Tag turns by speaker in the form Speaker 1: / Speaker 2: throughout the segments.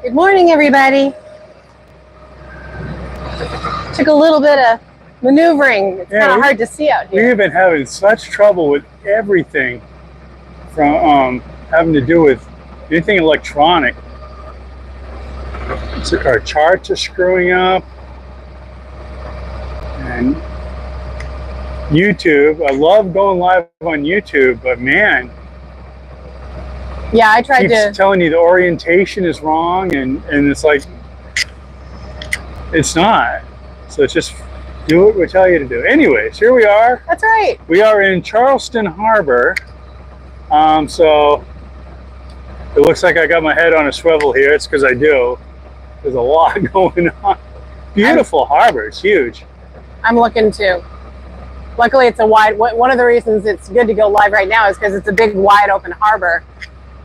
Speaker 1: Good morning, everybody. Took a little bit of maneuvering. It's kind of hard to see out here.
Speaker 2: We've been having such trouble with everything from having to do with anything electronic. Our charts are screwing up. And YouTube, I love going live on YouTube, but man,
Speaker 1: yeah, I tried to
Speaker 2: telling you the orientation is wrong, and it's like it's not. So it's just do what we tell you to do. Anyways, here we are.
Speaker 1: That's right.
Speaker 2: We are in Charleston Harbor. So it looks like I got my head on a swivel here. It's because I do. There's a lot going on. Beautiful harbor. It's huge.
Speaker 1: I'm looking too. Luckily, it's a wide. One of the reasons it's good to go live right now is because it's a big, wide open harbor.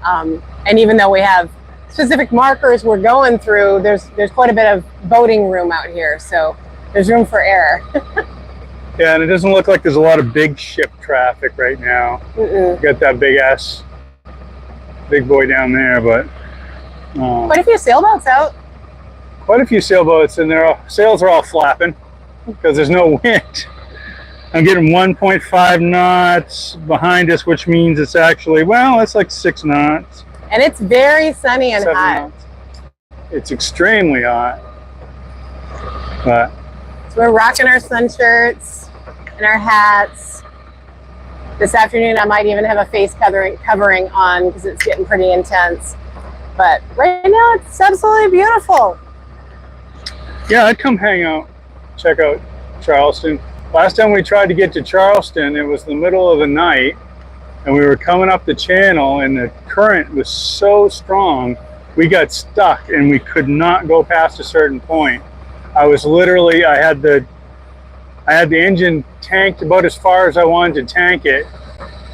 Speaker 1: And even though we have specific markers we're going through, there's quite a bit of boating room out here, so there's room for error.
Speaker 2: Yeah, and it doesn't look like there's a lot of big ship traffic right now. Got that big boy down there, but
Speaker 1: quite a few sailboats out.
Speaker 2: Quite a few sailboats, and their sails are all flapping because there's no wind. I'm getting 1.5 knots behind us, which means it's actually, well, it's like 6 knots.
Speaker 1: And it's very sunny and hot.
Speaker 2: Knots. It's extremely hot. But
Speaker 1: so we're rocking our sun shirts and our hats. This afternoon, I might even have a face covering on because it's getting pretty intense. But right now, it's absolutely beautiful.
Speaker 2: Yeah, I'd come hang out, check out Charleston. Last time we tried to get to Charleston, it was the middle of the night, and we were coming up the channel, and the current was so strong, we got stuck, and we could not go past a certain point. I was literally, I had the engine tanked about as far as I wanted to tank it,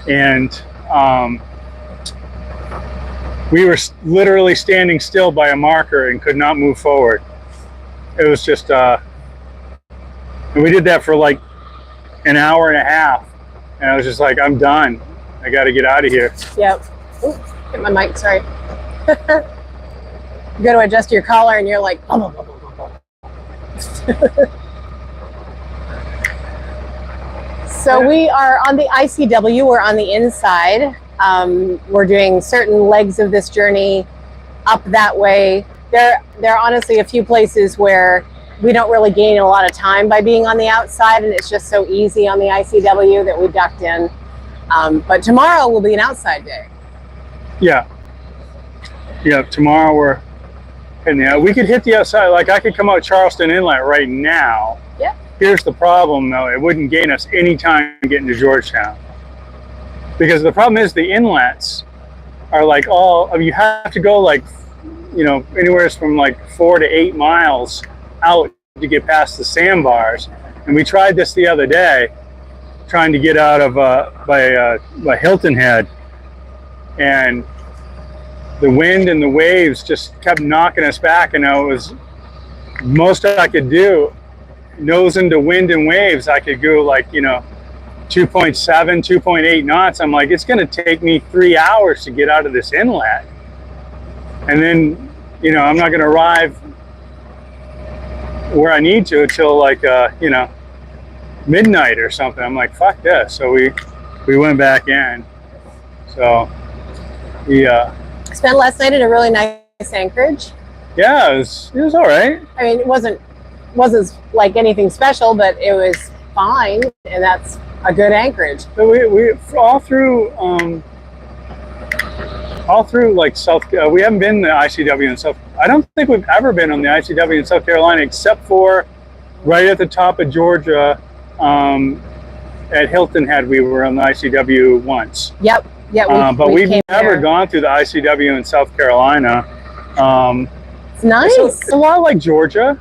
Speaker 2: and we were literally standing still by a marker and could not move forward. It was just, and we did that for like an hour and a half, and I was just like, I'm done. I got to get out of here.
Speaker 1: Yep. Ooh, hit my mic, sorry. You go to adjust your collar, and you're like, oh. So we are on the ICW. We're on the inside. We're doing certain legs of this journey up that way. There are honestly a few places where we don't really gain a lot of time by being on the outside, and it's just so easy on the ICW that we ducked in. But tomorrow will be an outside day. Yeah,
Speaker 2: tomorrow we're heading out. We could hit the outside, like I could come out Charleston Inlet right now.
Speaker 1: Yeah.
Speaker 2: Here's the problem though, it wouldn't gain us any time getting to Georgetown. Because the problem is the inlets are like you have to go like, anywhere from like 4 to 8 miles out to get past the sandbars. And we tried this the other day, trying to get out of by Hilton Head, and the wind and the waves just kept knocking us back, and it was most I could do, nose into wind and waves. I could go like 2.7, 2.8 knots. I'm like, it's going to take me 3 hours to get out of this inlet, and then I'm not going to arrive where I need to until like midnight or something. I'm like, fuck this. So we went back in. So we
Speaker 1: spent last night at a really nice anchorage.
Speaker 2: Yeah, it was all right.
Speaker 1: I mean, it wasn't like anything special, but it was fine, and that's a good anchorage.
Speaker 2: So we all through like South. We haven't been to the ICW in South. I don't think we've ever been on the ICW in South Carolina, except for right at the top of Georgia. At Hilton Head, we were on the ICW once.
Speaker 1: Yep. Yeah.
Speaker 2: But we've never gone through the ICW in South Carolina.
Speaker 1: It's nice.
Speaker 2: It's a lot like Georgia,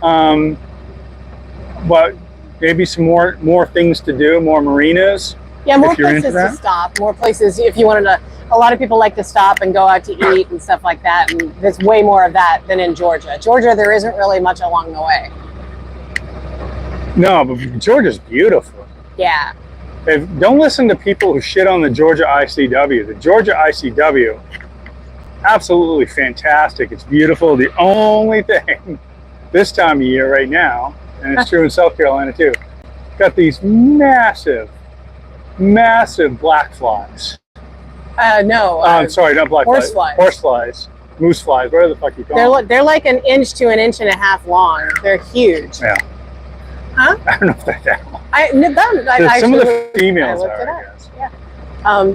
Speaker 2: but maybe some more things to do, more marinas.
Speaker 1: Yeah, more places to stop, more places if you wanted to. A lot of people like to stop and go out to eat and stuff like that, and there's way more of that than in Georgia. Georgia, there isn't really much along the way.
Speaker 2: No, but Georgia's beautiful.
Speaker 1: Yeah.
Speaker 2: Don't listen to people who shit on the Georgia ICW. The Georgia ICW absolutely fantastic. It's beautiful. The only thing this time of year right now, and it's true in South Carolina too, got these massive black flies.
Speaker 1: No.
Speaker 2: Sorry, not black
Speaker 1: horse
Speaker 2: flies.
Speaker 1: flies.
Speaker 2: Horse flies. Moose flies, whatever the fuck you call them.
Speaker 1: They're like an inch to an inch and a half long. They're huge.
Speaker 2: Yeah.
Speaker 1: Huh?
Speaker 2: I don't know if they're that long. Some of the females are, I guess.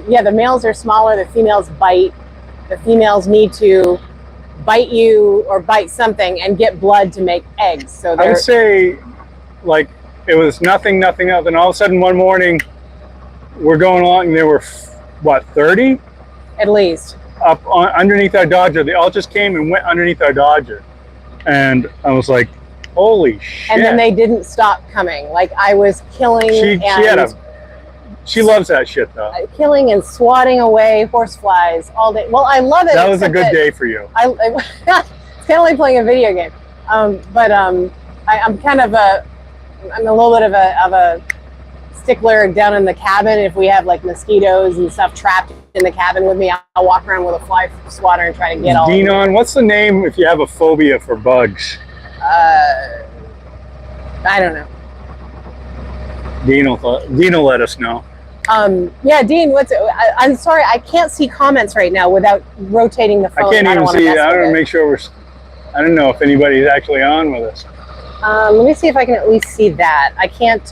Speaker 1: Yeah, the males are smaller. The females bite. The females need to bite you or bite something and get blood to make eggs. So
Speaker 2: I would say, like, it was nothing else. And all of a sudden one morning, we're going along and there were, what, 30?
Speaker 1: At least.
Speaker 2: Up underneath our Dodger. They all just came and went underneath our Dodger. And I was like, holy shit.
Speaker 1: And then they didn't stop coming. Like, I was killing
Speaker 2: she loves that shit, though.
Speaker 1: Killing and swatting away horseflies all day. Well, I love it.
Speaker 2: That was a good day for you.
Speaker 1: It's kind of like playing a video game. I'm kind of I'm a little bit of a stickler down in the cabin. If we have like mosquitoes and stuff trapped in the cabin with me, I'll walk around with a fly swatter and try to get all.
Speaker 2: Denon, what's the name if you have a phobia for bugs?
Speaker 1: I don't know.
Speaker 2: Dean will let us know.
Speaker 1: Yeah, Dean, I'm sorry, I can't see comments right now without rotating the phone.
Speaker 2: I can't even see. I don't make sure I don't know if anybody's actually on with us.
Speaker 1: Let me see if I can at least see that. I can't.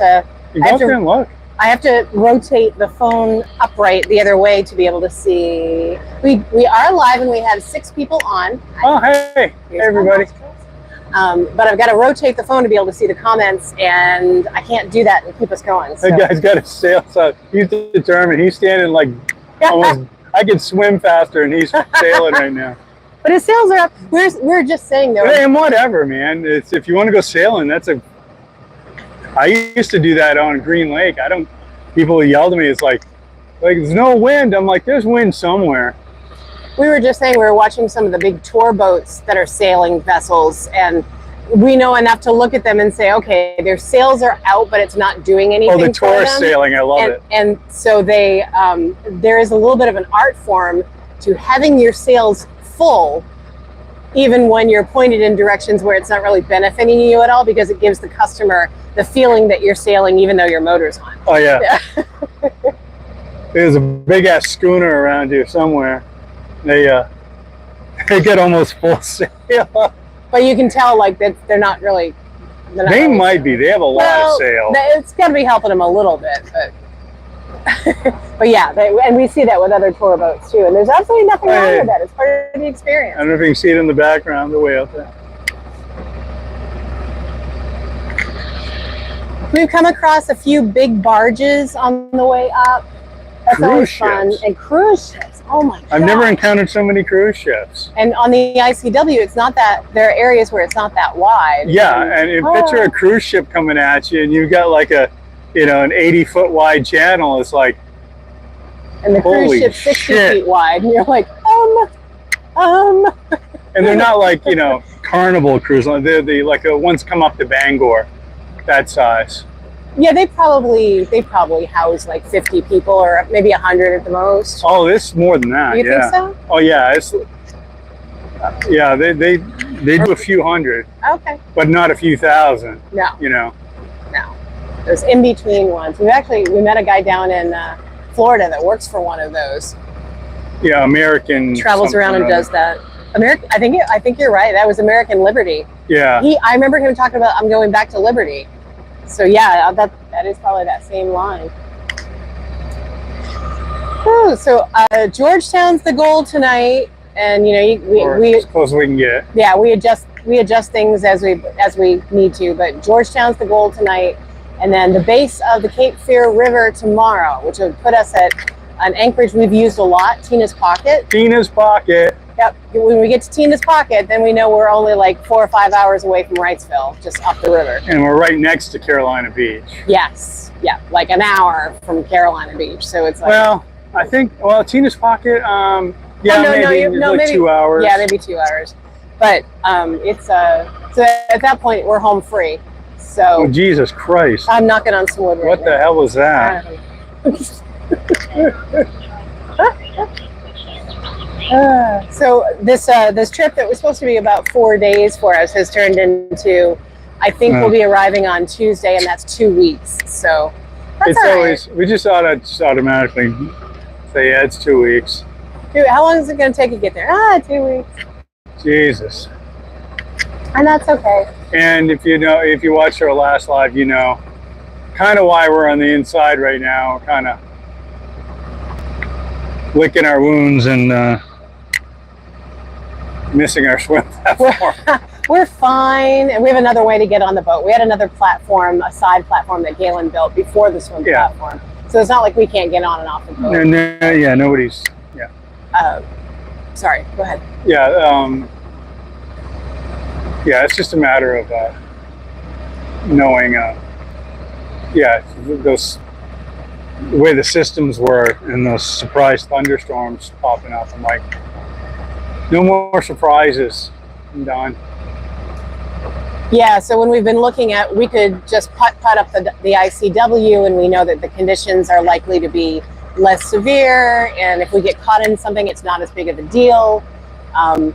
Speaker 2: You go there and look.
Speaker 1: I have to rotate the phone upright the other way to be able to see. We are live and we have 6 people on.
Speaker 2: Oh, hey everybody.
Speaker 1: But I've got to rotate the phone to be able to see the comments, and I can't do that and keep us going. So.
Speaker 2: That guy's got his sails out. He's determined. He's standing like almost. I could swim faster, and he's sailing right now.
Speaker 1: But his sails are up. We're just saying though.
Speaker 2: And whatever, man. It's if you want to go sailing, I used to do that on Green Lake. People yelled at me. It's like there's no wind. I'm like, there's wind somewhere.
Speaker 1: We were just saying we were watching some of the big tour boats that are sailing vessels, and we know enough to look at them and say, okay, their sails are out, but it's not doing anything.
Speaker 2: Oh, the tourist sailing, I love it.
Speaker 1: And so there is a little bit of an art form to having your sails full, even when you're pointed in directions where it's not really benefiting you at all, because it gives the customer the feeling that you're sailing even though your motor's on.
Speaker 2: Oh, yeah. There's a big-ass schooner around here somewhere. They get almost full sail.
Speaker 1: But you can tell, like, that they're not really.
Speaker 2: They might be. They have a lot of sail.
Speaker 1: It's got to be helping them a little bit, but but yeah, and we see that with other tour boats too. And there's absolutely nothing wrong with that. It's part of the experience.
Speaker 2: I don't know if you can see it in the background, the way out there.
Speaker 1: We've come across a few big barges on the way up. That's always fun. And cruise ships. Oh my God.
Speaker 2: I've never encountered so many cruise ships.
Speaker 1: And on the ICW, it's not that, there are areas where it's not that wide.
Speaker 2: Yeah, and picture a cruise ship coming at you and you've got like an 80-foot wide channel. It's like,
Speaker 1: and the cruise ship's 60 feet wide. And you're like, And
Speaker 2: they're not like, Carnival cruise lines. They're like ones come up to Bangor, that size.
Speaker 1: Yeah, they probably house like 50 people or maybe 100 at the most.
Speaker 2: Oh, it's more than that.
Speaker 1: You think so?
Speaker 2: Oh yeah, they do a few hundred.
Speaker 1: Okay.
Speaker 2: But not a few thousand.
Speaker 1: No.
Speaker 2: No.
Speaker 1: Those in between ones. We met a guy down in Florida that works for one of those.
Speaker 2: Yeah, American.
Speaker 1: Travels around and does that. I think you're right. That was American Liberty.
Speaker 2: Yeah.
Speaker 1: I remember him talking about, I'm going back to Liberty. So yeah, that is probably that same line. Oh, so Georgetown's the goal tonight, and we
Speaker 2: as close as we can get.
Speaker 1: Yeah, we adjust things as we need to, but Georgetown's the goal tonight, and then the base of the Cape Fear River tomorrow, which would put us at an anchorage we've used a lot, Tina's Pocket.
Speaker 2: Tina's Pocket.
Speaker 1: Yep. When we get to Tina's Pocket, then we know we're only like 4 or 5 hours away from Wrightsville, just up the river.
Speaker 2: And we're right next to Carolina Beach.
Speaker 1: Yes. Yeah, like an hour from Carolina Beach. So it's like.
Speaker 2: Well, I think Tina's Pocket. Maybe 2 hours.
Speaker 1: Yeah, maybe 2 hours. But it's so at that point we're home free. So.
Speaker 2: Oh, Jesus Christ!
Speaker 1: I'm knocking on some wood right now.
Speaker 2: What the hell was that?
Speaker 1: So this trip that was supposed to be about 4 days for us has turned into, I think we'll be arriving on Tuesday, and that's 2 weeks. So that's
Speaker 2: It's
Speaker 1: all right.
Speaker 2: always, we just ought to just automatically say, yeah, it's 2 weeks.
Speaker 1: Dude, how long is it going to take to get there? 2 weeks.
Speaker 2: Jesus.
Speaker 1: And that's okay.
Speaker 2: And if you watched our last live, you know kind of why we're on the inside right now, kind of licking our wounds and missing our swim platform.
Speaker 1: We're fine, and we have another way to get on the boat. We had another platform, a side platform that Galen built before the swim platform. So it's not like we can't get on and off the boat.
Speaker 2: And yeah, nobody's.
Speaker 1: Sorry, go ahead.
Speaker 2: Yeah, yeah. It's just a matter of knowing. Those the way the systems were and those surprise thunderstorms popping up. I'm like, no more surprises. I'm done.
Speaker 1: Yeah, so when we've been looking at, we could just put up the ICW, and we know that the conditions are likely to be less severe, and if we get caught in something, it's not as big of a deal. And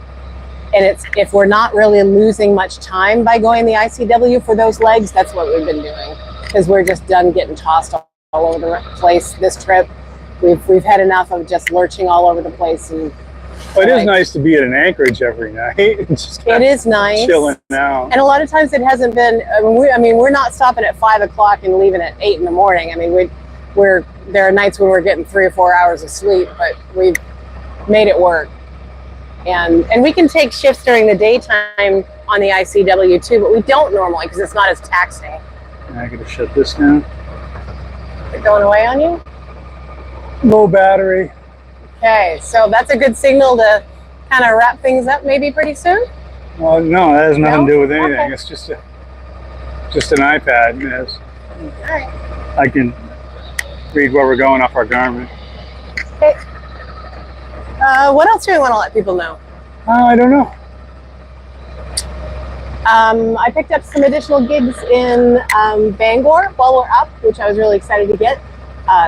Speaker 1: if we're not really losing much time by going the ICW for those legs, that's what we've been doing, because we're just done getting tossed all over the place this trip. We've had enough of just lurching all over the place. And
Speaker 2: it is nice to be at an anchorage every night.
Speaker 1: It is nice.
Speaker 2: Chilling out.
Speaker 1: And a lot of times it hasn't been, we're not stopping at 5 o'clock and leaving at 8 in the morning. I mean, there are nights when we're getting 3 or 4 hours of sleep, but we've made it work. And we can take shifts during the daytime on the ICW too, but we don't normally because it's not as taxing.
Speaker 2: I gotta shut this down.
Speaker 1: Is it going away on you?
Speaker 2: Low battery.
Speaker 1: Okay, so that's a good signal to kind of wrap things up maybe pretty soon?
Speaker 2: Well, no, that has nothing to do with anything.
Speaker 1: Okay.
Speaker 2: It's just an iPad. Yes.
Speaker 1: All right.
Speaker 2: I can read where we're going off our Garmin.
Speaker 1: Okay. What else do we want to let people know?
Speaker 2: I don't know.
Speaker 1: I picked up some additional gigs in Bangor while we're up, which I was really excited to get.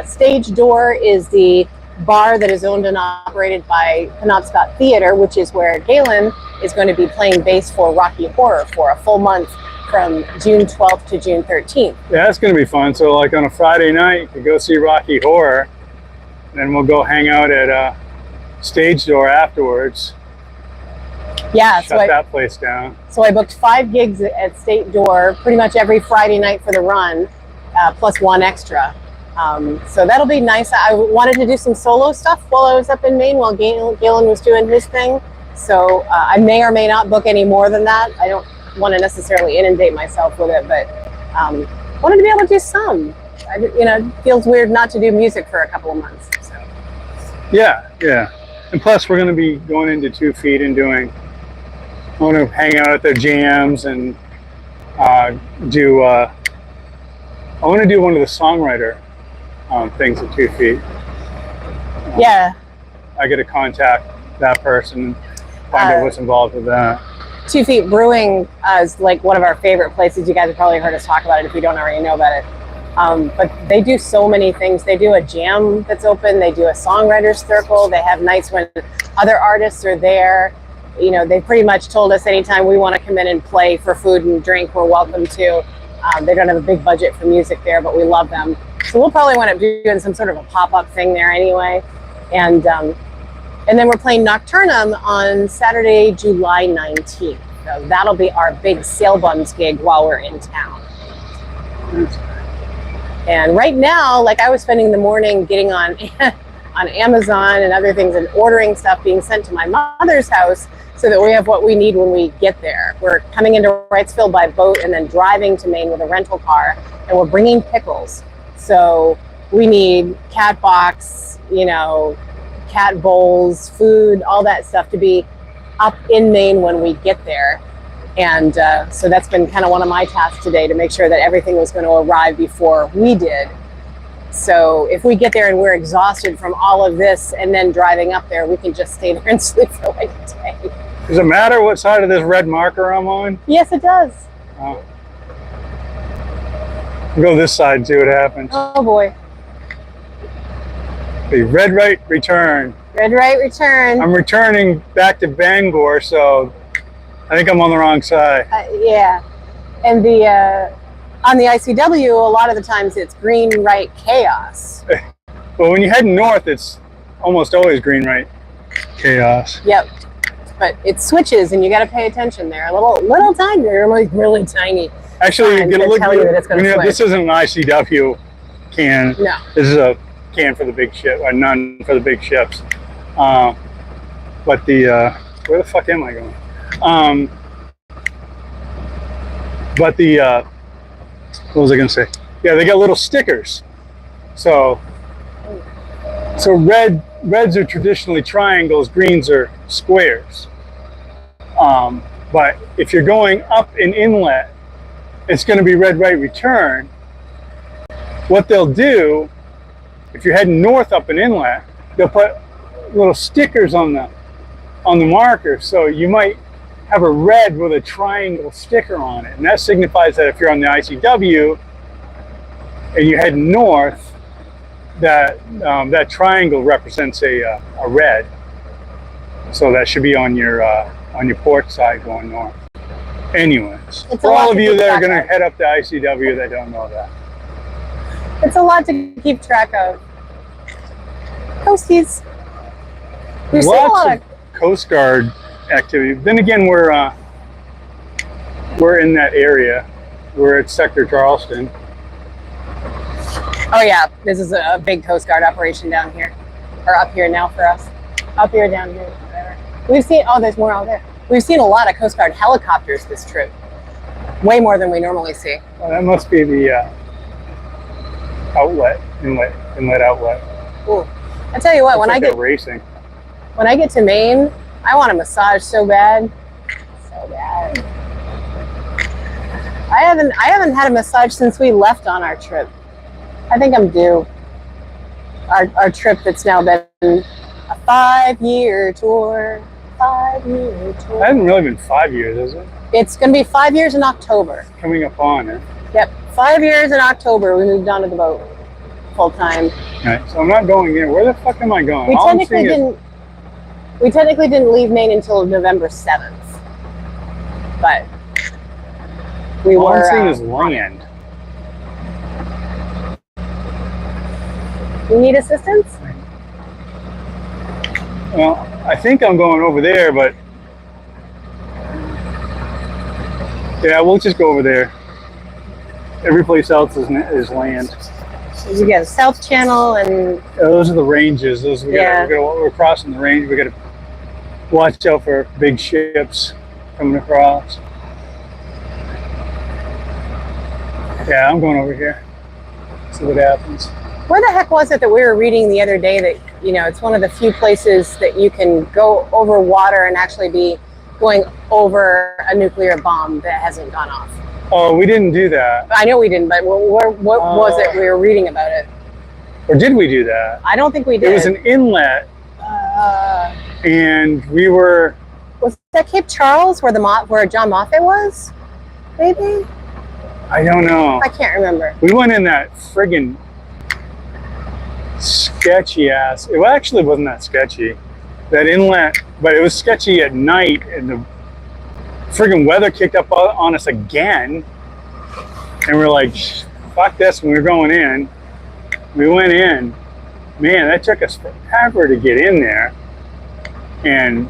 Speaker 1: Stage Door is the bar that is owned and operated by Penobscot Theater, which is where Galen is going to be playing bass for Rocky Horror for a full month from June 12th to June 13th.
Speaker 2: Yeah, that's going to be fun. So like on a Friday night, you can go see Rocky Horror, and then we'll go hang out at Stage Door afterwards.
Speaker 1: Yeah,
Speaker 2: Shut that place down.
Speaker 1: So I booked 5 gigs at State Door pretty much every Friday night for the run, plus 1 extra. So that'll be nice. I wanted to do some solo stuff while I was up in Maine while Galen was doing his thing. So I may or may not book any more than that. I don't want to necessarily inundate myself with it, but wanted to be able to do some. It feels weird not to do music for a couple of months. So.
Speaker 2: Yeah. And plus we're going to be going into 2 Feet and doing, I want to hang out at their jams and I want to do one of the songwriter things at 2 Feet.
Speaker 1: Yeah.
Speaker 2: I got to contact that person and find out what's involved with that.
Speaker 1: 2 Feet Brewing is like one of our favorite places. You guys have probably heard us talk about it if you don't already know about it. But they do so many things. They do a jam that's open. They do a songwriters circle. They have nights when other artists are there. They pretty much told us anytime we want to come in and play for food and drink, we're welcome to. They don't have a big budget for music there, but we love them. So we'll probably wind up doing some sort of a pop-up thing there anyway. And then we're playing Nocturnum on Saturday, July 19th. So that'll be our big Sail Bums gig while we're in town. And right now, like I was spending the morning getting on Amazon and other things and ordering stuff being sent to my mother's house so that we have what we need when we get there. We're coming into Wrightsville by boat and then driving to Maine with a rental car, and we're bringing pickles. So we need cat box, cat bowls, food, all that stuff to be up in Maine when we get there. And so that's been kind of one of my tasks today, to make sure that everything was going to arrive before we did. So if we get there and we're exhausted from all of this and then driving up there, we can just stay there and sleep for like a day.
Speaker 2: Does it matter what side of this red marker I'm on?
Speaker 1: Yes, it does.
Speaker 2: Oh. Go this side and see what happens.
Speaker 1: Oh boy.
Speaker 2: The red right return.
Speaker 1: Red right return.
Speaker 2: I'm returning back to Bangor, so I think I'm on the wrong side.
Speaker 1: Yeah. And the on the ICW, a lot of the times it's green right chaos.
Speaker 2: Well, when you head north, it's almost always green right chaos.
Speaker 1: Yep. But it switches, and you got to pay attention there. A little tiny. You're like really tiny.
Speaker 2: Actually, you're gonna look. This isn't an ICW can.
Speaker 1: No.
Speaker 2: This is a can for the big ship, or none for the big ships. But the where the fuck am I going? But the what was I gonna say? Yeah, they got little stickers. So reds are traditionally triangles, greens are squares. But if you're going up an inlet, it's going to be red right return. What they'll do, if you're heading north up an inlet, they'll put little stickers on the marker. So you might have a red with a triangle sticker on it, and that signifies that if you're on the ICW and you're heading north, that that triangle represents a red. So that should be on your port side going north. Anyways, for all of you that are going to head up to ICW that don't know that.
Speaker 1: It's a lot to keep track of. Coasties. We've seen a lot of
Speaker 2: Coast Guard activity. Then again, we're in that area. We're at Sector Charleston.
Speaker 1: Oh yeah, this is a big Coast Guard operation down here, or up here now for us. Up here, down here, whatever. We've seen, oh, there's more out there. We've seen a lot of Coast Guard helicopters this trip. Way more than we normally see.
Speaker 2: Well, that must be the inlet outlet.
Speaker 1: Ooh. I tell you what, when I get
Speaker 2: racing.
Speaker 1: When I get to Maine, I want a massage so bad. So bad. I haven't had a massage since we left on our trip. I think I'm due. Our trip that's now been a 5-year tour. 5-year tour.
Speaker 2: It hasn't really been 5 years, is it?
Speaker 1: It's going to be 5 years in October.
Speaker 2: Coming up on it.
Speaker 1: Yep, 5 years in October. We moved on to the boat full time.
Speaker 2: Right, so I'm not going in. Where the fuck am I going?
Speaker 1: We technically didn't leave Maine until November 7th, but we
Speaker 2: all
Speaker 1: were.
Speaker 2: I'm seeing is land.
Speaker 1: You need assistance?
Speaker 2: Well, I think I'm going over there, but yeah, we'll just go over there. Every place else is land.
Speaker 1: You got a South Channel and
Speaker 2: those are the ranges. We're crossing the range. We got to watch out for big ships coming across. Yeah, I'm going over here. See what happens.
Speaker 1: Where the heck was it that we were reading the other day that, you know, it's one of the few places that you can go over water and actually be going over a nuclear bomb that hasn't gone off?
Speaker 2: Oh, we didn't do that.
Speaker 1: I know we didn't, but what was it we were reading about it?
Speaker 2: Or did we do that?
Speaker 1: I don't think we did.
Speaker 2: It was an inlet, and we were...
Speaker 1: Was that Cape Charles where John Moffat was? Maybe?
Speaker 2: I don't know.
Speaker 1: I can't remember.
Speaker 2: We went in that friggin' sketchy ass. It actually wasn't that sketchy. That inlet, but it was sketchy at night, and the friggin' weather kicked up on us again, and we're like, fuck this. When we were going in, we went in. Man, that took us forever to get in there. And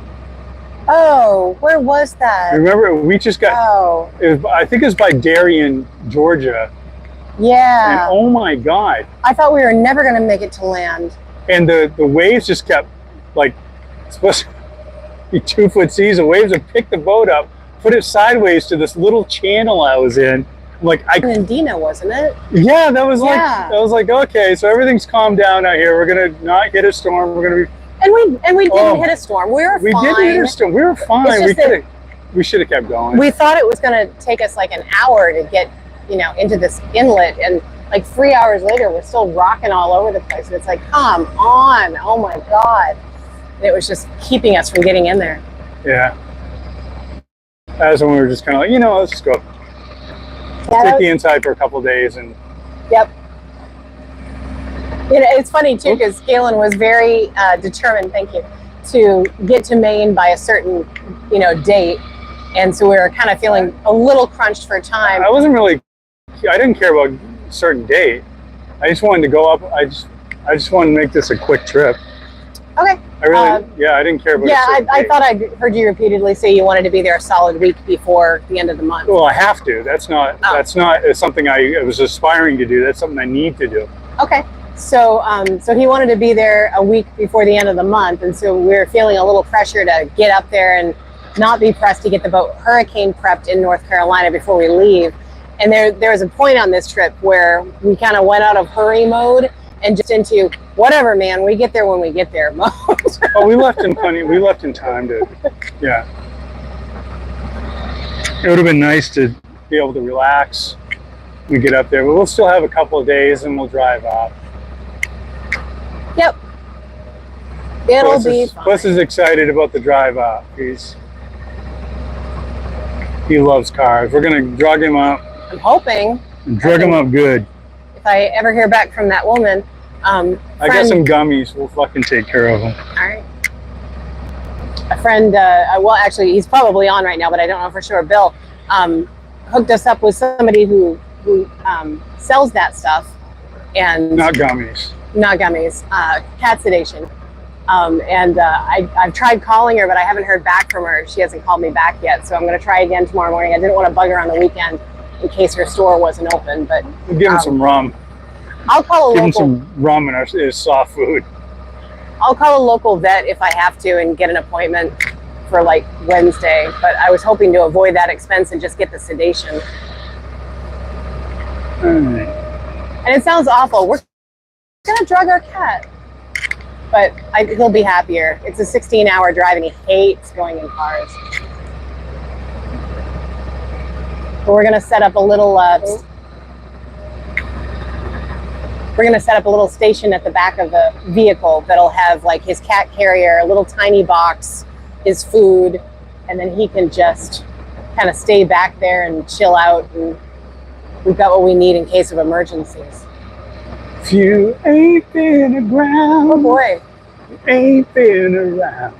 Speaker 1: oh, where was that?
Speaker 2: remember, we just got, I think it was by Darien, Georgia.
Speaker 1: Yeah.
Speaker 2: And oh my God.
Speaker 1: I thought we were never going to make it to land.
Speaker 2: And the waves just kept, like, it's supposed to be 2-foot seas. The waves would pick the boat up, put it sideways to this little channel I was in. I'm like,
Speaker 1: in Dina, wasn't it?
Speaker 2: Yeah, that was like, okay, so everything's calmed down out here. We're gonna not hit a storm. We're gonna be.
Speaker 1: And we didn't hit a storm. We were fine.
Speaker 2: We didn't hit a storm. We were fine. We should have kept going.
Speaker 1: We thought it was gonna take us like an hour to get, you know, into this inlet, and like 3 hours later, we're still rocking all over the place. And it's like, come on, oh my God. And it was just keeping us from getting in there.
Speaker 2: Yeah. That was when we were just kind of like, you know, let's just go.
Speaker 1: Yeah,
Speaker 2: take the inside for a couple of days and.
Speaker 1: Yep. You know, it's funny too because Galen was very determined. Thank you. To get to Maine by a certain, date, and so we were kind of feeling a little crunched for time.
Speaker 2: I didn't care about a certain date. I just wanted to go up. I just wanted to make this a quick trip.
Speaker 1: Okay.
Speaker 2: I didn't care about.
Speaker 1: I thought I heard you repeatedly say you wanted to be there a solid week before the end of the month.
Speaker 2: Well, I have to. That's not something I was aspiring to do. That's something I need to do.
Speaker 1: Okay. So he wanted to be there a week before the end of the month, and so we were feeling a little pressure to get up there and not be pressed to get the boat hurricane prepped in North Carolina before we leave. And there was a point on this trip where we kind of went out of hurry mode and just into whatever, man, we get there when we get there mode.
Speaker 2: Oh, we left in time to, yeah. It would have been nice to be able to relax. We get up there, but we'll still have a couple of days and we'll drive off.
Speaker 1: Yep. It'll be fine.
Speaker 2: Puss is excited about the drive off. He loves cars. We're gonna drug him up.
Speaker 1: I'm hoping.
Speaker 2: Drug him up good.
Speaker 1: If I ever hear back from that woman,
Speaker 2: I got some gummies. We'll fucking take care of him.
Speaker 1: All right. A friend, well, actually, he's probably on right now, but I don't know for sure. Bill hooked us up with somebody who sells that stuff, and
Speaker 2: not gummies.
Speaker 1: Not gummies. Cat sedation. I've tried calling her, but I haven't heard back from her. She hasn't called me back yet, so I'm going to try again tomorrow morning. I didn't want to bug her on the weekend in case her store wasn't open, but
Speaker 2: we'll give him some rum.
Speaker 1: I'll call a
Speaker 2: give
Speaker 1: local.
Speaker 2: Him some rum and his soft food.
Speaker 1: I'll call a local vet if I have to and get an appointment for like Wednesday. But I was hoping to avoid that expense and just get the sedation. And it sounds awful. We're gonna drug our cat, but he'll be happier. It's a 16-hour drive and he hates going in cars. But we're gonna set up a little station at the back of the vehicle that'll have like his cat carrier, a little tiny box, his food, and then he can just kind of stay back there and chill out, and we've got what we need in case of emergencies.
Speaker 2: If you ain't been around,
Speaker 1: oh boy,
Speaker 2: you ain't been around.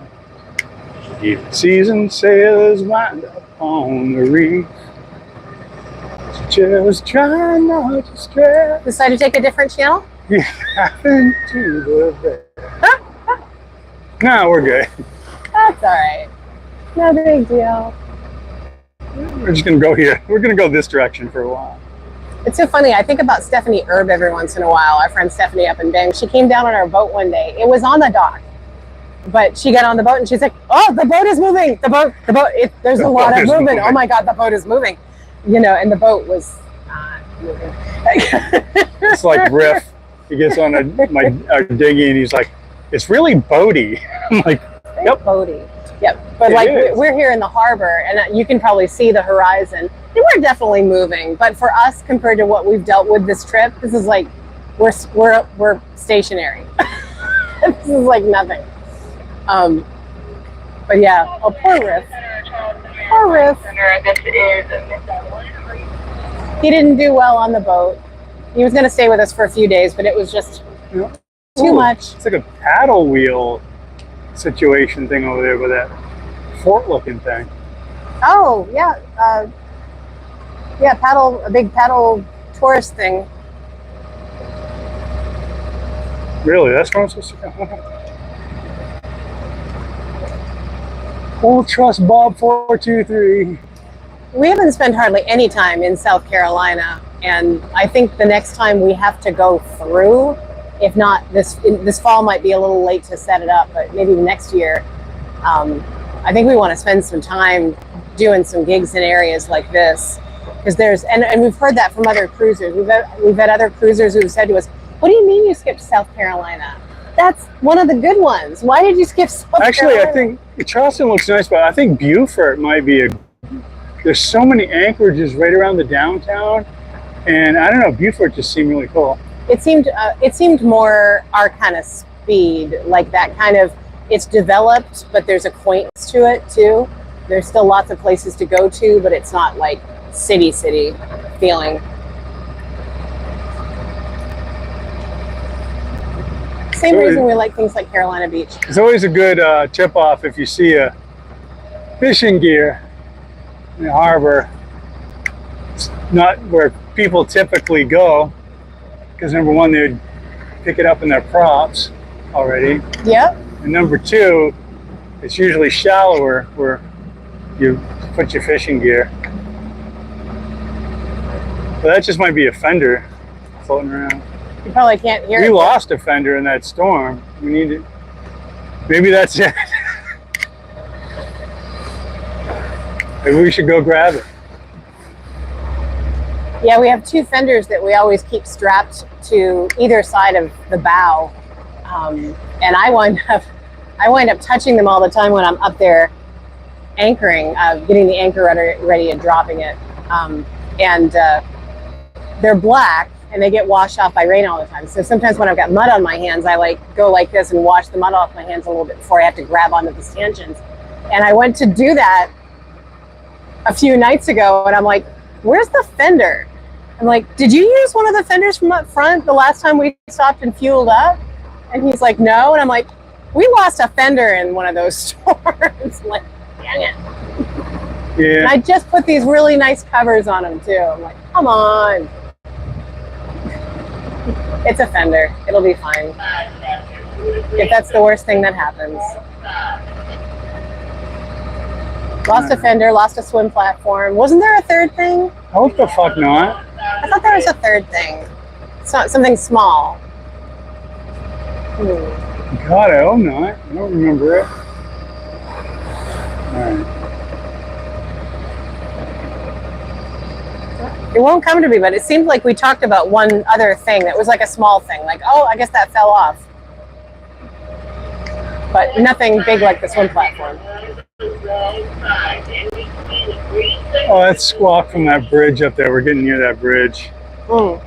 Speaker 2: Even seasoned sailors wind up on the reef. Just try not to stress.
Speaker 1: Decide to take a different channel?
Speaker 2: You happen to the best. No, we're good.
Speaker 1: That's all right. No big deal.
Speaker 2: We're just gonna go here. We're gonna go this direction for a while.
Speaker 1: It's so funny. I think about Stephanie Erb every once in a while. Our friend Stephanie up in Bang. She came down on our boat one day. It was on the dock, but she got on the boat and she's like, "Oh, the boat is moving. The boat. There's a lot of movement. Oh my God, the boat is moving." And the boat was not moving.
Speaker 2: It's like Riff. He gets on our dinghy and he's like, "It's really boaty." I'm like, "Yep,
Speaker 1: boaty." Yep. But we're here in the harbor, and you can probably see the horizon. And we're definitely moving, but for us, compared to what we've dealt with this trip, this is like we're stationary. This is like nothing. But yeah, oh, poor Riff. Poor Riff. He didn't do well on the boat. He was going to stay with us for a few days, but it was just too much.
Speaker 2: It's like a paddle wheel situation thing over there with that fort-looking thing.
Speaker 1: Oh yeah, a big paddle tourist thing.
Speaker 2: Really, that's where I'm supposed to go. Won't trust Bob 423.
Speaker 1: We haven't spent hardly any time in South Carolina, and I think the next time we have to go through, if not this fall might be a little late to set it up, but maybe next year. I think we want to spend some time doing some gigs in areas like this, because and we've heard that from other cruisers. We've had other cruisers who've said to us, "What do you mean you skipped South Carolina? That's one of the good ones. Why did you skip South Carolina?"
Speaker 2: I think Charleston looks nice, but I think Beaufort might be there's so many anchorages right around the downtown, and I don't know, Beaufort just seemed really cool.
Speaker 1: It seemed more our kind of speed, like that kind of, it's developed, but there's a quaintness to it too. There's still lots of places to go to, but it's not like city feeling. Same reason we like things like Carolina Beach.
Speaker 2: It's always a good tip-off if you see a fishing gear in the harbor. It's not where people typically go, because number one, they'd pick it up in their props already.
Speaker 1: Yep.
Speaker 2: And number two, it's usually shallower where you put your fishing gear. But that just might be a fender floating around.
Speaker 1: You probably can't hear it.
Speaker 2: We lost a fender in that storm. We need it. Maybe that's it. Maybe we should go grab it.
Speaker 1: Yeah, we have two fenders that we always keep strapped to either side of the bow. And I wind up touching them all the time when I'm up there anchoring, getting the anchor ready and dropping it. They're black and they get washed off by rain all the time. So sometimes when I've got mud on my hands, I like go like this and wash the mud off my hands a little bit before I have to grab onto the stanchions. And I went to do that a few nights ago and I'm like, where's the fender? I'm like, did you use one of the fenders from up front the last time we stopped and fueled up? And he's like, no. And I'm like, we lost a fender in one of those storms. I'm like, dang it.
Speaker 2: Yeah.
Speaker 1: And I just put these really nice covers on them too. I'm like, come on. It's a fender. It'll be fine. If that's the worst thing that happens. Lost a fender, lost a swim platform. Wasn't there a third thing?
Speaker 2: I hope the fuck not.
Speaker 1: I thought there was a third thing. It's not something small.
Speaker 2: God, I hope not. I don't remember it. Alright.
Speaker 1: It won't come to me, but it seemed like we talked about one other thing that was like a small thing. Like, oh, I guess that fell off. But nothing big like the swim platform.
Speaker 2: Oh, that's squawk from that bridge up there. We're getting near that bridge.
Speaker 1: Mm.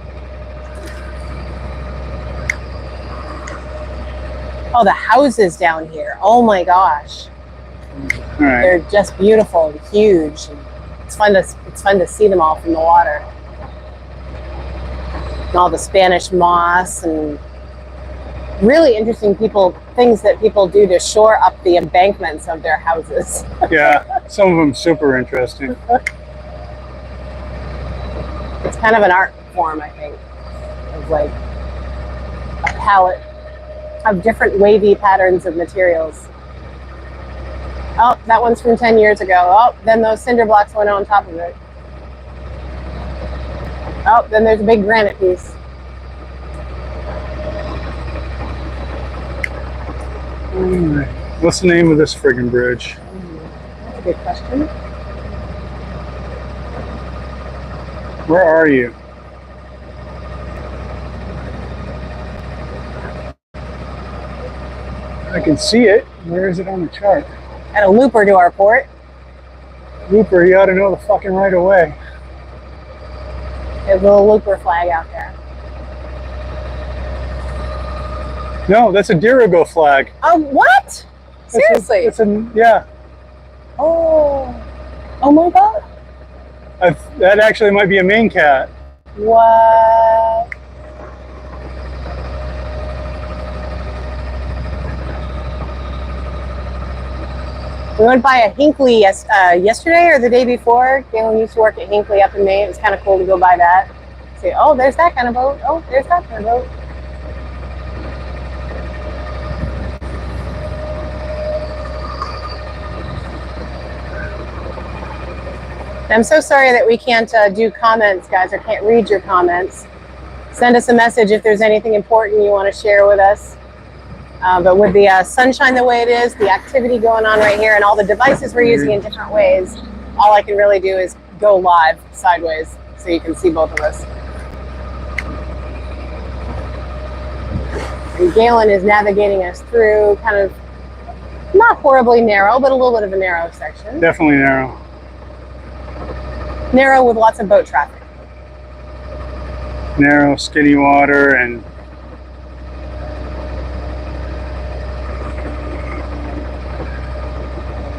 Speaker 1: Oh, the houses down here. Oh my gosh.
Speaker 2: All right.
Speaker 1: They're just beautiful and huge. And it's fun to see them all from the water. And all the Spanish moss and really interesting things that people do to shore up the embankments of their houses.
Speaker 2: Yeah, some of them super interesting.
Speaker 1: It's kind of an art form, I think, of like a palette of different wavy patterns of materials. Oh, that one's from 10 years ago. Oh, then those cinder blocks went on top of it. Oh, then there's a big granite piece.
Speaker 2: What's the name of this friggin' bridge?
Speaker 1: That's a good question.
Speaker 2: Where are you? I can see it. Where is it on the chart?
Speaker 1: At a looper to our port.
Speaker 2: Looper, you ought to know the fucking right away.
Speaker 1: There's a little looper flag out there.
Speaker 2: No, that's a Dirigo flag.
Speaker 1: What? Seriously?
Speaker 2: It's a yeah.
Speaker 1: Oh my God.
Speaker 2: That actually might be a main cat.
Speaker 1: What? We went by a Hinckley yesterday or the day before. Galen used to work at Hinckley up in Maine. It was kind of cool to go by that. See, oh, there's that kind of boat. Oh, there's that kind of boat. I'm so sorry that we can't do comments, guys. I can't read your comments. Send us a message if there's anything important you want to share with us. But with the sunshine the way it is, the activity going on right here, and all the devices we're using in different ways, all I can really do is go live sideways so you can see both of us. And Galen is navigating us through kind of not horribly narrow, but a little bit of a narrow section.
Speaker 2: Definitely narrow.
Speaker 1: Narrow with lots of boat traffic.
Speaker 2: Narrow, skinny water, and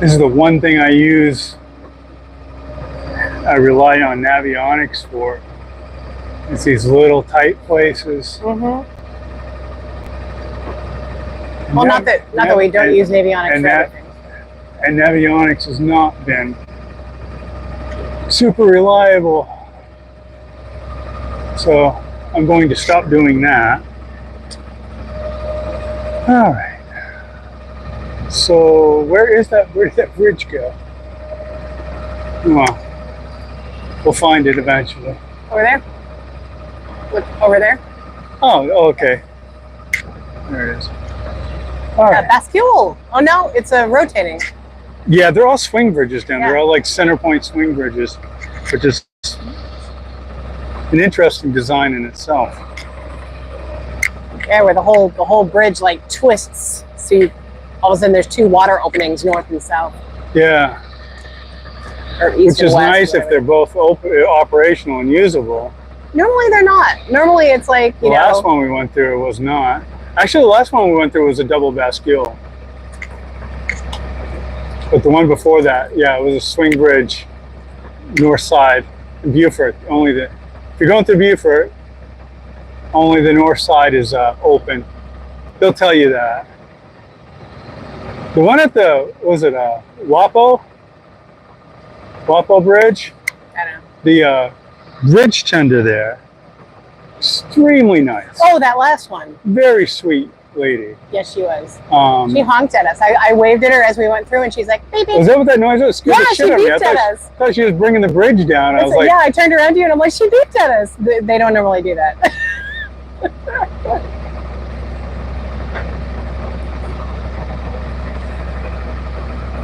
Speaker 2: this is the one thing I rely on Navionics for. It's these little tight places.
Speaker 1: Mm-hmm. Well, not that we don't use Navionics for other things.
Speaker 2: And Navionics has not been super reliable. So I'm going to stop doing that. All right. So where did that bridge go? Well, we'll find it eventually.
Speaker 1: Over there? Look, over there?
Speaker 2: Oh, okay. There it is. All right.
Speaker 1: Bascule. Oh no, it's a rotating.
Speaker 2: Yeah, they're all swing bridges down.
Speaker 1: Yeah.
Speaker 2: They're all like center point swing bridges, which is an interesting design in itself.
Speaker 1: Yeah, where the whole bridge like twists. So all of a sudden there's two water openings, north and south.
Speaker 2: Yeah.
Speaker 1: Or east
Speaker 2: Which is
Speaker 1: and west,
Speaker 2: nice if they're both operational and usable.
Speaker 1: Normally they're not. Normally it's like,
Speaker 2: The last one we went through was not. Actually, the last one we went through was a double bascule. But the one before that, yeah, it was a swing bridge, north side, in Beaufort. If you're going through Beaufort, only the north side is open. They'll tell you that. The one at Wapo Bridge?
Speaker 1: I don't know.
Speaker 2: The bridge tender there, extremely nice.
Speaker 1: Oh, that last one.
Speaker 2: Very sweet lady.
Speaker 1: Yes, she was. She honked at us. I waved at her as we went through, and she's like, "Beep, beep."
Speaker 2: Was that what that noise was?
Speaker 1: Yeah, she beeped at us.
Speaker 2: I thought she was bringing the bridge down. I was like,
Speaker 1: yeah, I turned around to you, and I'm like, she beeped at us. They don't normally do that.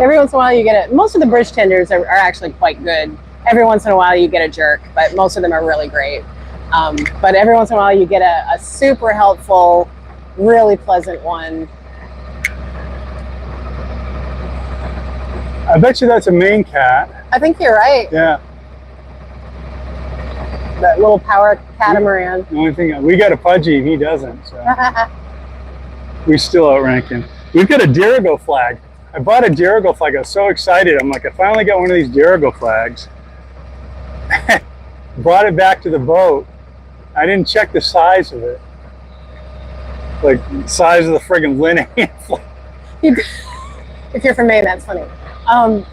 Speaker 1: Every once in a while you get it. Most of the bridge tenders are actually quite good. Every once in a while you get a jerk, but most of them are really great. But every once in a while you get a super helpful, really pleasant one.
Speaker 2: I bet you that's a Maine cat.
Speaker 1: I think you're right.
Speaker 2: Yeah.
Speaker 1: That little power catamaran.
Speaker 2: The only thing, we got a Pudgy, he doesn't. So. We still outrank him. We've got a Dirigo flag. I bought a Dirigo flag. I was so excited. I'm like, I finally got one of these Dirigo flags. Brought it back to the boat. I didn't check the size of it. Like, size of the friggin' linen flag.
Speaker 1: If you're from Maine, that's funny.
Speaker 2: You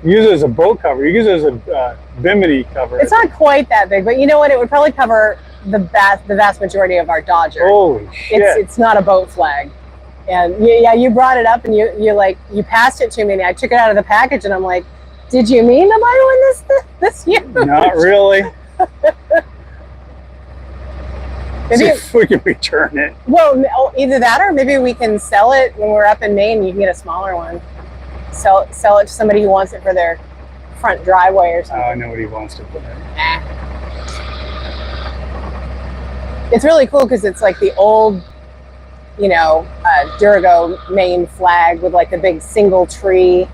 Speaker 2: use it as a boat cover. You use it as a bimini cover.
Speaker 1: It's not quite that big, but you know what? It would probably cover the vast majority of our Dodger.
Speaker 2: Holy shit!
Speaker 1: It's not a boat flag. And yeah, you brought it up and you passed it to me, and I took it out of the package, and I'm like, did you mean to buy one this year?
Speaker 2: Not really.
Speaker 1: Maybe
Speaker 2: see if we can return it.
Speaker 1: Well, either that or maybe we can sell it when we're up in Maine. You can get a smaller one. Sell it to somebody who wants it for their front driveway or something.
Speaker 2: Oh, I know what he wants to put in.
Speaker 1: It's really cool because it's like the old, Dirigo Maine flag with like the big single tree.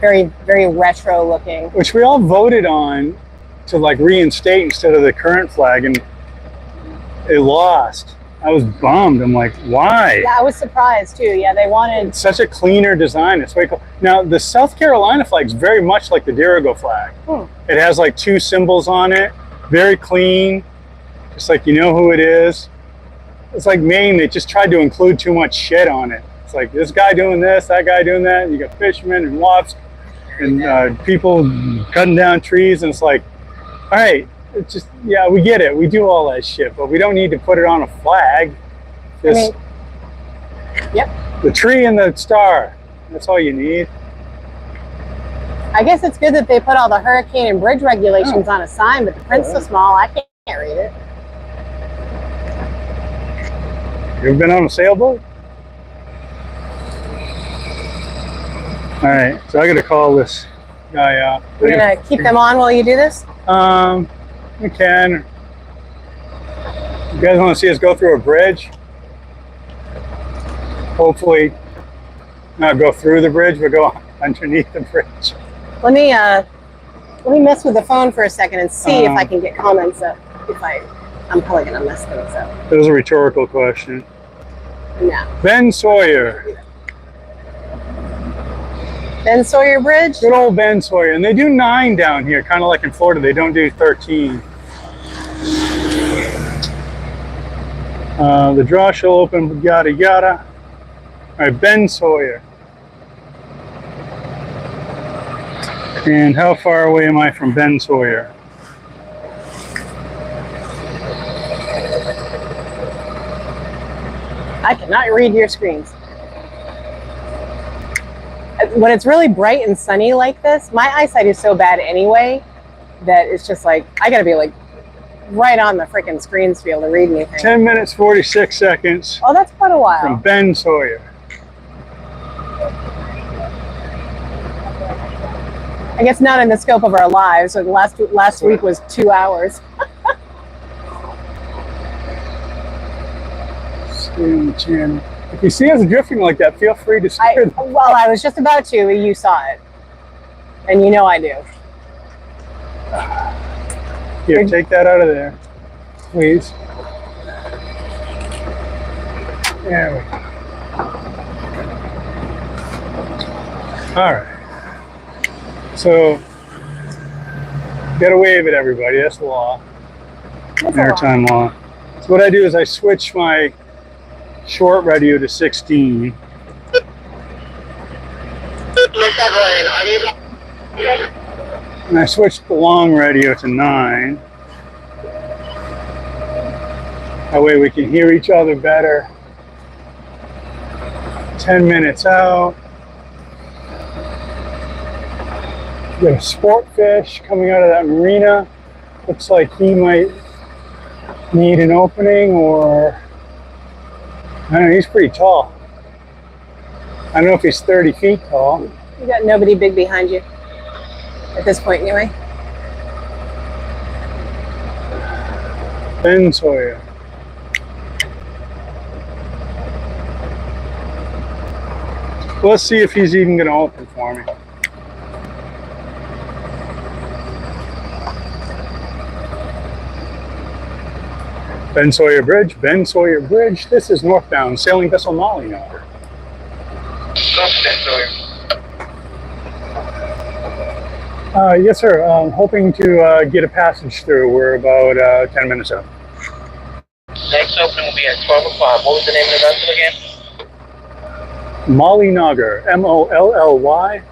Speaker 1: Very, very retro looking.
Speaker 2: Which we all voted on to like reinstate instead of the current flag, and it lost. I was bummed. I'm like, why?
Speaker 1: Yeah, I was surprised too. Yeah, they wanted
Speaker 2: such a cleaner design. It's way cool. Now, the South Carolina flag is very much like the Dirigo flag. It has like two symbols on it. Very clean. Just like you know who it is. It's like Maine, they just tried to include too much shit on it. It's like this guy doing this, that guy doing that. And you got fishermen and wops and people cutting down trees. And it's like, all right, it's just, yeah, we get it. We do all that shit, but we don't need to put it on a flag. Just
Speaker 1: yep.
Speaker 2: The tree and the star. That's all you need.
Speaker 1: I guess it's good that they put all the hurricane and bridge regulations on a sign, but the print's so small, I can't read it.
Speaker 2: You ever been on a sailboat? All right, so I got to call this guy out.
Speaker 1: You're gonna keep them on while you do this?
Speaker 2: We can. You guys want to see us go through a bridge? Hopefully, not go through the bridge, but go underneath the bridge.
Speaker 1: Let me mess with the phone for a second and see if I can get comments up. I'm probably gonna mess things up.
Speaker 2: That was a rhetorical question.
Speaker 1: No.
Speaker 2: Ben Sawyer.
Speaker 1: Ben Sawyer Bridge?
Speaker 2: Good old Ben Sawyer. And they do 9 down here, kind of like in Florida. They don't do 13. The draw shall open, yada yada. All right, Ben Sawyer. And how far away am I from Ben Sawyer?
Speaker 1: I cannot read your screens. When it's really bright and sunny like this, my eyesight is so bad anyway that it's just like, I gotta be like right on the freaking screens to be able to read anything.
Speaker 2: 10 minutes, 46 seconds
Speaker 1: Oh, that's quite a while.
Speaker 2: from Ben Sawyer.
Speaker 1: I guess not in the scope of our lives. So last week was 2 hours.
Speaker 2: Stay on the channel. If you see us drifting like that, feel free to steer them.
Speaker 1: Well, I was just about to. You saw it. And you know I do.
Speaker 2: Here, take that out of there, please. There we go. All right. So, gotta wave at everybody. That's the law.
Speaker 1: That's
Speaker 2: Maritime law. So what I do is I switch my short radio to 16. And I switched the long radio to 9. That way we can hear each other better. 10 minutes out. Got a sport fish coming out of that marina. Looks like he might need an opening, or I don't know, he's pretty tall. I don't know if he's 30 feet tall.
Speaker 1: You got nobody big behind you at this point anyway.
Speaker 2: Ben Sawyer. Let's see if he's even going to open for me. Ben Sawyer Bridge, Ben Sawyer Bridge. This is northbound sailing vessel Mollynogger. Yes, sir. I'm hoping to get a passage through. We're about 10 minutes out.
Speaker 3: Next opening will be at 12 o'clock. What was the name of the vessel again?
Speaker 2: Mollynogger. Mollynogger.